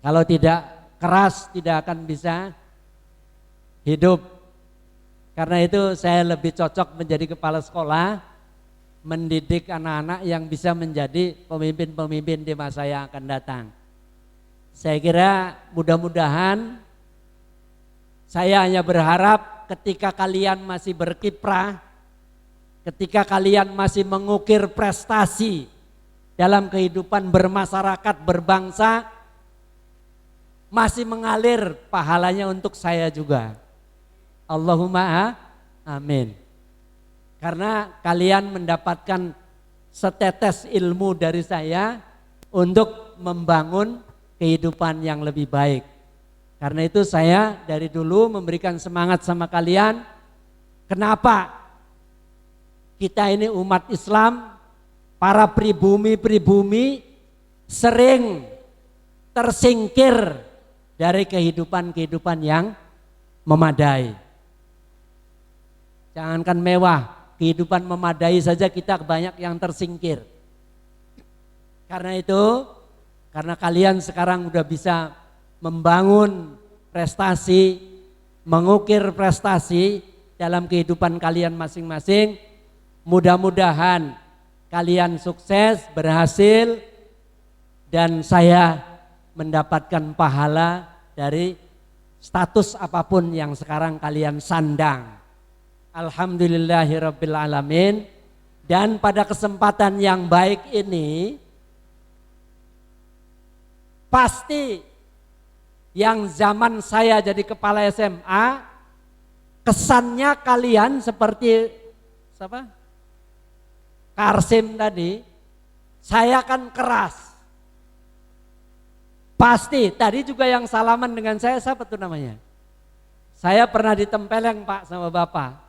Kalau tidak keras tidak akan bisa hidup. Karena itu saya lebih cocok menjadi kepala sekolah, mendidik anak-anak yang bisa menjadi pemimpin-pemimpin di masa yang akan datang. Saya kira mudah-mudahan, saya hanya berharap ketika kalian masih berkiprah, ketika kalian masih mengukir prestasi dalam kehidupan bermasyarakat, berbangsa, masih mengalir pahalanya untuk saya juga. Allahumma amin. Karena kalian mendapatkan setetes ilmu dari saya untuk membangun kehidupan yang lebih baik. Karena itu saya dari dulu memberikan semangat sama kalian. Kenapa kita ini umat Islam, para pribumi-pribumi sering tersingkir dari kehidupan-kehidupan yang memadai. Jangankan mewah, kehidupan memadai saja kita banyak yang tersingkir. Karena itu, karena kalian sekarang udah bisa membangun prestasi, mengukir prestasi dalam kehidupan kalian masing-masing, mudah-mudahan kalian sukses, berhasil, dan saya mendapatkan pahala dari status apapun yang sekarang kalian sandang. Alhamdulillahirabbil alamin. Dan pada kesempatan yang baik ini, pasti yang zaman saya jadi kepala SMA kesannya kalian seperti siapa? Karsim tadi, saya kan keras. Pasti, tadi juga yang salaman dengan saya siapa tuh namanya? Saya pernah ditempeleng Pak sama Bapak.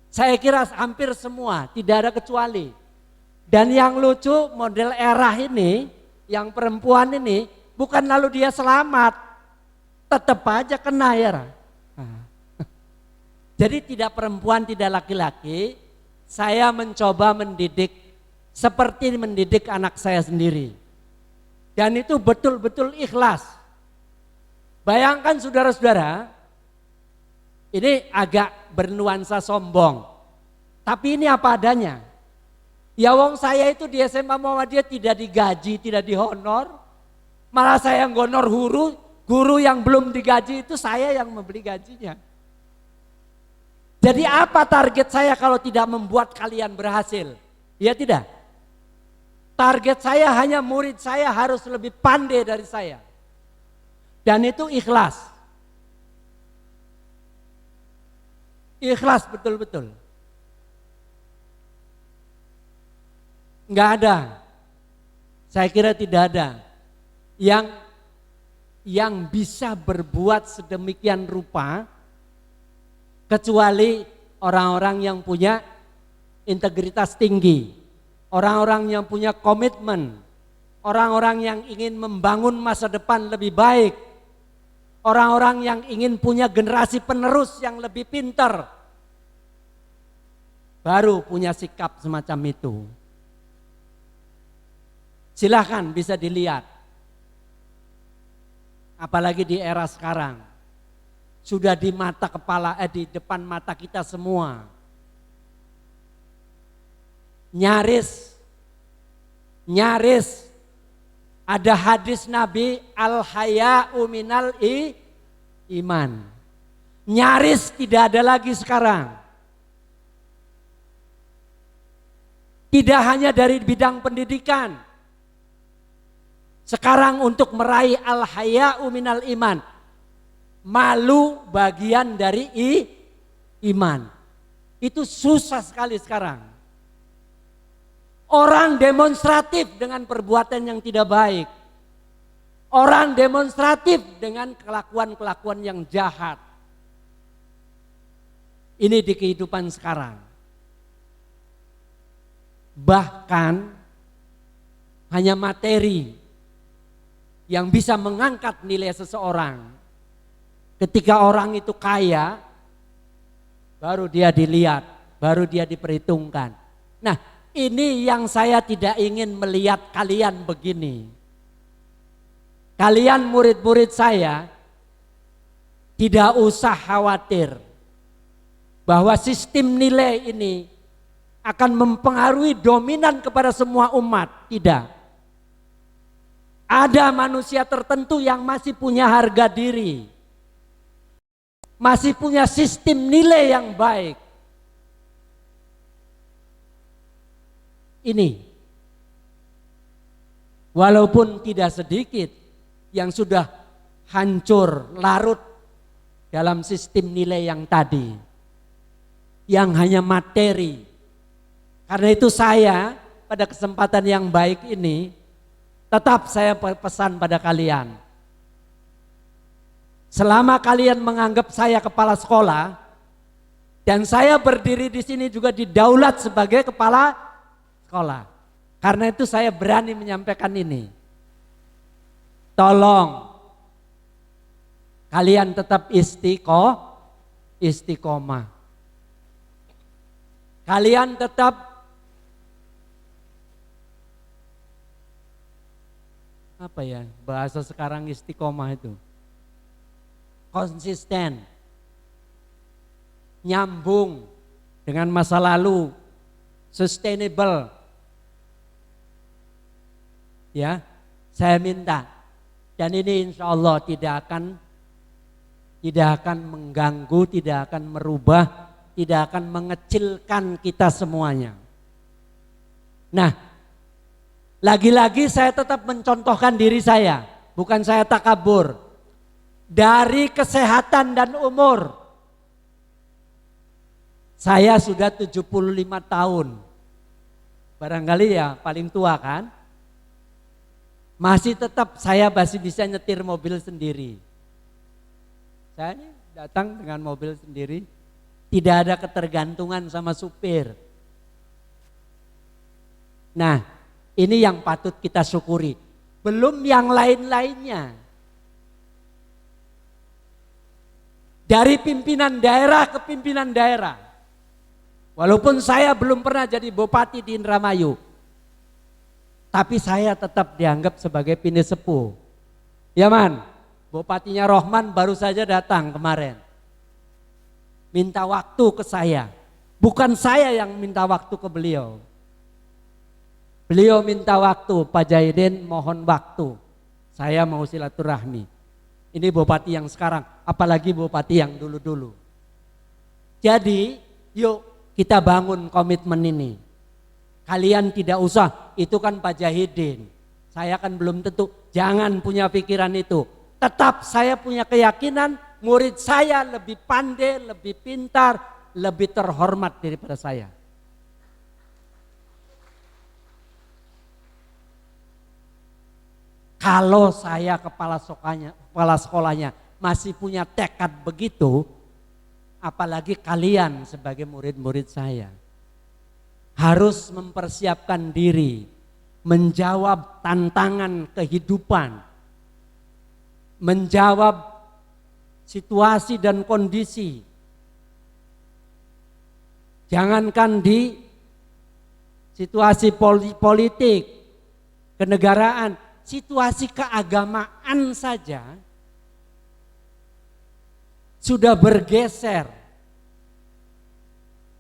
Saya kira hampir semua, tidak ada kecuali. Dan yang lucu model era ini, yang perempuan ini, bukan lalu dia selamat, tetap aja kena ya. Jadi tidak perempuan, tidak laki-laki, saya mencoba mendidik seperti mendidik anak saya sendiri. Dan itu betul-betul ikhlas. Bayangkan saudara-saudara, ini agak bernuansa sombong. Tapi ini apa adanya. Ya wong saya itu di SMA Muhammadiyah tidak digaji, tidak dihonor. Malah saya yang gonor guru yang belum digaji itu saya yang membeli gajinya. Jadi apa target saya kalau tidak membuat kalian berhasil? Ya tidak. Target saya hanya murid saya harus lebih pandai dari saya. Dan itu ikhlas. Ikhlas betul-betul. Enggak ada. Saya kira tidak ada yang bisa berbuat sedemikian rupa kecuali orang-orang yang punya integritas tinggi, orang-orang yang punya komitmen, orang-orang yang ingin membangun masa depan lebih baik, orang-orang yang ingin punya generasi penerus yang lebih pintar, baru punya sikap semacam itu. Silahkan bisa dilihat, apalagi di era sekarang, sudah di di depan mata kita semua. Nyaris ada hadis Nabi al-haya'u minal iman. Nyaris tidak ada lagi sekarang. Tidak hanya dari bidang pendidikan. Sekarang untuk meraih al-haya'u minal iman. Malu bagian dari iman. Itu susah sekali sekarang. Orang demonstratif dengan perbuatan yang tidak baik. Orang demonstratif dengan kelakuan-kelakuan yang jahat. Ini di kehidupan sekarang. Bahkan hanya materi yang bisa mengangkat nilai seseorang. Ketika orang itu kaya, baru dia dilihat, baru dia diperhitungkan. Nah, ini yang saya tidak ingin melihat kalian begini. Kalian murid-murid saya tidak usah khawatir bahwa sistem nilai ini akan mempengaruhi dominan kepada semua umat. Tidak. Ada manusia tertentu yang masih punya harga diri, masih punya sistem nilai yang baik. Ini, walaupun tidak sedikit yang sudah hancur, larut dalam sistem nilai yang tadi, yang hanya materi. Karena itu saya pada kesempatan yang baik ini, tetap saya pesan pada kalian. Selama kalian menganggap saya kepala sekolah, dan saya berdiri di sini juga didaulat sebagai kepala sekolah. Karena itu saya berani menyampaikan ini. Tolong kalian tetap istiqomah. Kalian tetap apa ya bahasa sekarang istiqomah itu? Konsisten, nyambung dengan masa lalu, sustainable. Ya, saya minta, dan ini insya Allah tidak akan mengganggu, tidak akan merubah, tidak akan mengecilkan kita semuanya. Nah, lagi-lagi saya tetap mencontohkan diri saya, bukan saya takabur. Dari kesehatan dan umur, saya sudah 75 tahun. Barangkali ya paling tua kan? Masih tetap saya masih bisa nyetir mobil sendiri. Saya ini datang dengan mobil sendiri, tidak ada ketergantungan sama supir. Nah, ini yang patut kita syukuri. Belum yang lain-lainnya. Dari pimpinan daerah ke pimpinan daerah. Walaupun saya belum pernah jadi bupati di Indramayu, tapi saya tetap dianggap sebagai pinisepuh. Ya man, bupatinya Rohman baru saja datang kemarin. Minta waktu ke saya. Bukan saya yang minta waktu ke beliau. Beliau minta waktu, Pak Jaidin mohon waktu. Saya mau silaturahmi. Ini bupati yang sekarang, apalagi bupati yang dulu-dulu. Jadi yuk kita bangun komitmen ini. Kalian tidak usah, itu kan Pak Jahidin. Saya kan belum tentu, jangan punya pikiran itu. Tetap saya punya keyakinan murid saya lebih pandai, lebih pintar, lebih terhormat daripada saya. Kalau saya kepala sekolahnya masih punya tekad begitu, apalagi kalian sebagai murid-murid saya. Harus mempersiapkan diri, menjawab tantangan kehidupan, menjawab situasi dan kondisi. Jangankan di situasi politik, kenegaraan, situasi keagamaan saja sudah bergeser.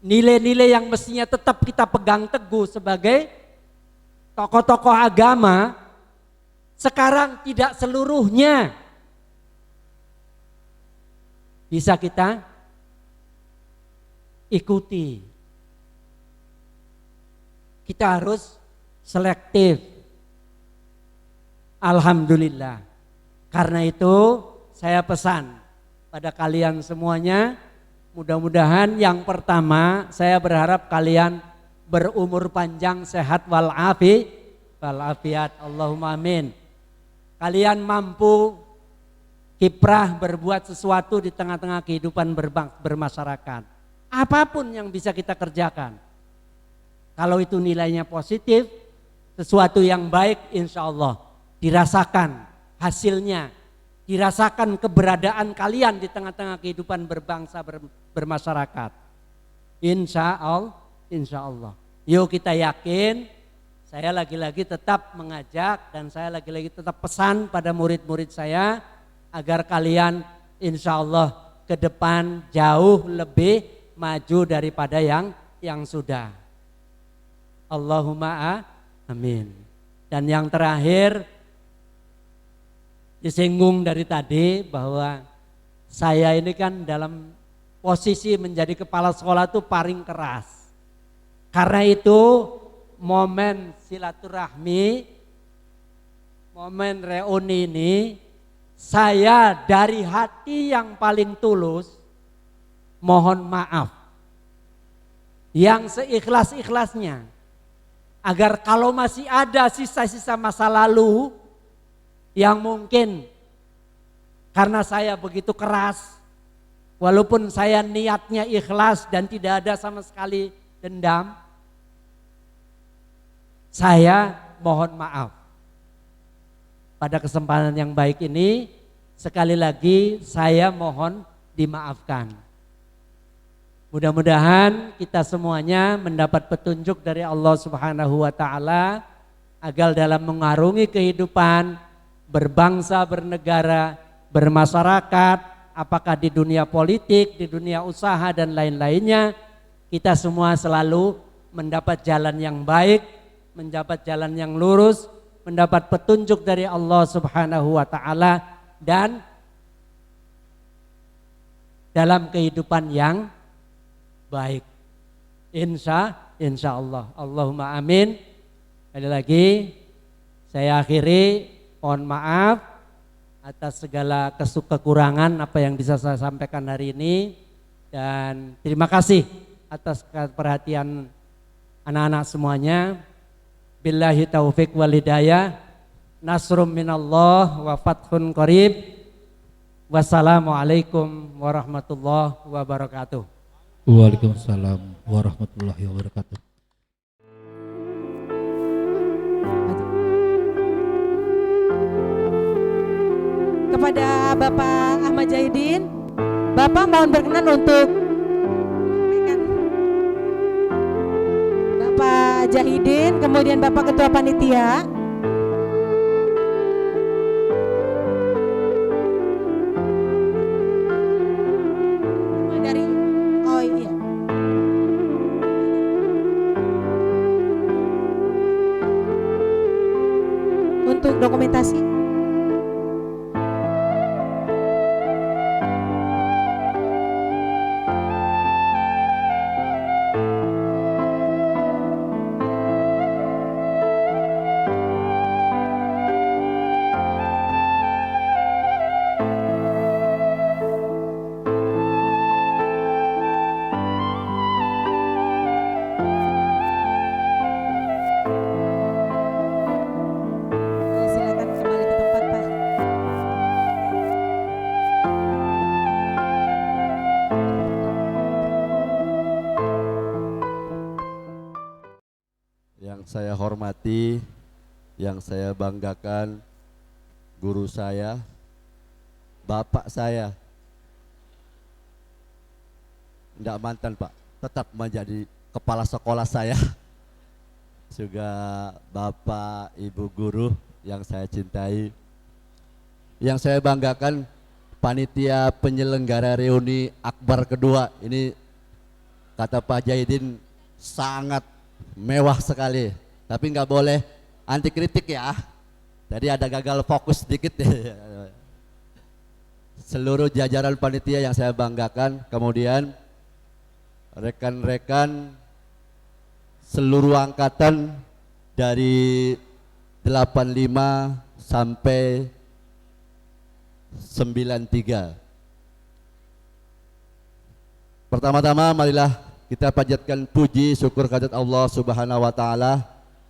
Nilai-nilai yang mestinya tetap kita pegang teguh sebagai tokoh-tokoh agama, sekarang tidak seluruhnya bisa kita ikuti. Kita harus selektif. Alhamdulillah. Karena itu saya pesan pada kalian semuanya, mudah-mudahan yang pertama saya berharap kalian berumur panjang, sehat walafiat. Allahumma amin. Kalian mampu kiprah berbuat sesuatu di tengah-tengah kehidupan bermasyarakat. Apapun yang bisa kita kerjakan. Kalau itu nilainya positif, sesuatu yang baik, insya Allah dirasakan hasilnya, dirasakan keberadaan kalian di tengah-tengah kehidupan berbangsa bermasyarakat. Insya Allah. Yuk kita yakin. Saya lagi-lagi tetap mengajak dan saya lagi-lagi tetap pesan pada murid-murid saya agar kalian insya Allah ke depan jauh lebih maju daripada yang sudah. Allahumma amin. Dan yang terakhir, disinggung dari tadi bahwa saya ini kan dalam posisi menjadi kepala sekolah itu paling keras. Karena itu momen silaturahmi, momen reuni ini saya dari hati yang paling tulus mohon maaf. Yang seikhlas-ikhlasnya. Agar kalau masih ada sisa-sisa masa lalu yang mungkin karena saya begitu keras, walaupun saya niatnya ikhlas dan tidak ada sama sekali dendam, saya mohon maaf. Pada kesempatan yang baik ini, sekali lagi saya mohon dimaafkan. Mudah-mudahan kita semuanya mendapat petunjuk dari Allah Subhanahu wa Ta'ala agar dalam mengarungi kehidupan berbangsa, bernegara, bermasyarakat, apakah di dunia politik, di dunia usaha dan lain-lainnya, kita semua selalu mendapat jalan yang baik, mendapat jalan yang lurus, mendapat petunjuk dari Allah Subhanahu wa Ta'ala dan dalam kehidupan yang baik. Insya Allah. Allahumma amin. Sekali lagi saya akhiri, mohon maaf atas segala kekurangan apa yang bisa saya sampaikan hari ini, dan terima kasih atas perhatian anak-anak semuanya. Billahi taufik wal hidayah. Nasrum minallah wa fathun qarib. Wassalamualaikum warahmatullahi wabarakatuh. Waalaikumsalam warahmatullahi wabarakatuh. Kepada Bapak Ahmad Jahidin, Bapak mohon berkenan untuk menyampaikan. Bapak Jahidin, kemudian Bapak Ketua Panitia. Dari oh iya. Untuk dokumentasi. Silakan kembali ke tempat, Pak. Yang saya hormati, yang saya banggakan, guru saya, bapak saya, tidak mantan Pak, tetap menjadi kepala sekolah saya. Juga bapak, ibu guru yang saya cintai. Yang saya banggakan, panitia penyelenggara reuni Akbar kedua. Ini kata Pak Jahidin sangat mewah sekali, tapi nggak boleh anti kritik ya. Jadi ada gagal fokus sedikit. Seluruh jajaran panitia yang saya banggakan, kemudian rekan-rekan seluruh angkatan dari 85 sampai 93. Pertama-tama marilah kita panjatkan puji syukur kehadirat Allah Subhanahu wa taala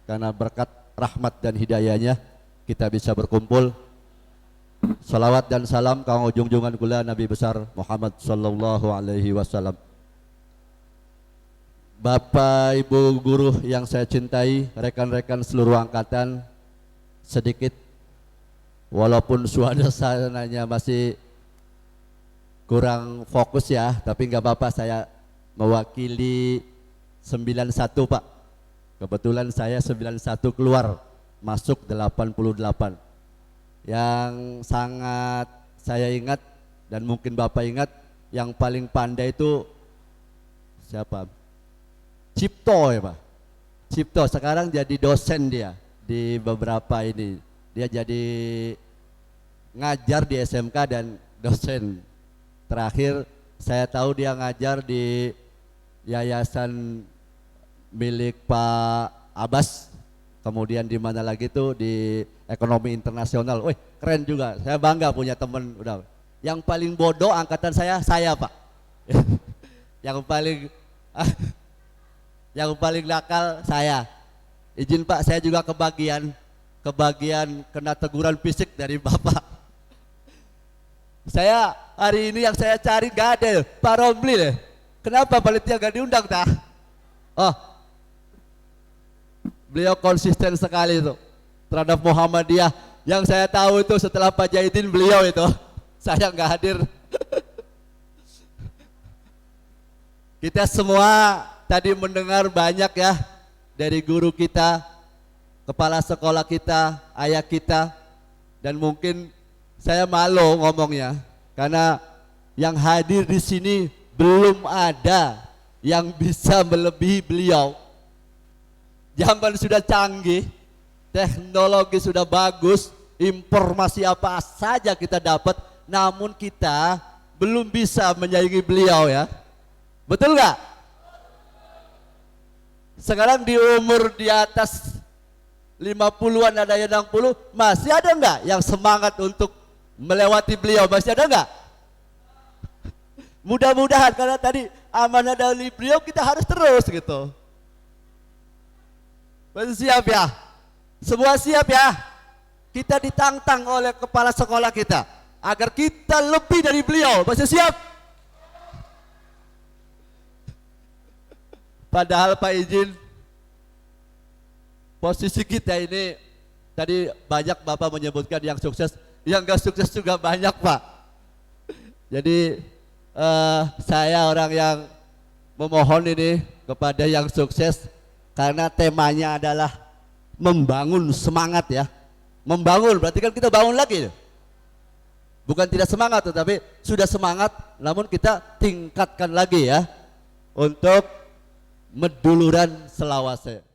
karena berkat rahmat dan hidayahnya kita bisa berkumpul. Salawat dan salam kang junjungan kula Nabi besar Muhammad sallallahu alaihi wasallam. Bapak, Ibu guru yang saya cintai, rekan-rekan seluruh angkatan, sedikit walaupun suasananya masih kurang fokus ya, tapi nggak apa-apa, saya mewakili 91 Pak. Kebetulan saya 91 keluar, masuk 88. Yang sangat saya ingat dan mungkin Bapak ingat, yang paling pandai itu siapa? Cipto ya Pak. Cipto sekarang jadi dosen dia di beberapa ini. Dia jadi ngajar di SMK dan dosen. Terakhir saya tahu dia ngajar di yayasan milik Pak Abbas. Kemudian di mana lagi tuh di ekonomi internasional. Wih, keren juga. Saya bangga punya teman udah. Yang paling bodoh angkatan saya Pak. Yang paling nakal saya. Izin Pak, saya juga kebagian kena teguran fisik dari Bapak. Saya hari ini yang saya cari gak ada Pak Romli. Kenapa panitia gak diundang tak? Oh, beliau konsisten sekali itu terhadap Muhammadiyah. Yang saya tahu itu setelah Pak Jahidin beliau itu, saya nggak hadir. Kita semua tadi mendengar banyak ya dari guru kita, kepala sekolah kita, ayah kita, dan mungkin saya malu ngomongnya karena yang hadir di sini belum ada yang bisa melebihi beliau. Zaman sudah canggih, teknologi sudah bagus, informasi apa saja kita dapat, namun kita belum bisa menyaingi beliau ya. Betul nggak? Sekarang di umur di atas 50-an ada yang 60, masih ada nggak yang semangat untuk melewati beliau, masih ada nggak? Mudah-mudahan, karena tadi amanah dari beliau kita harus terus gitu. Masih siap ya? Semua siap ya? Kita ditantang oleh kepala sekolah kita agar kita lebih dari beliau. Masih siap? Padahal Pak izin, posisi kita ini tadi banyak Bapak menyebutkan yang sukses, yang gak sukses juga banyak Pak. Jadi saya orang yang memohon ini kepada yang sukses, karena temanya adalah membangun semangat ya. Membangun berarti kan kita bangun lagi. Bukan tidak semangat tetapi sudah semangat, namun kita tingkatkan lagi ya untuk Meduluran Selawase.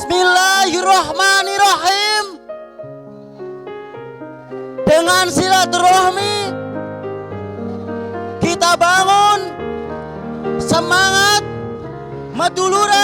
Bismillahirrahmanirrahim. Dengan silaturahmi kita bangun semangat meduluran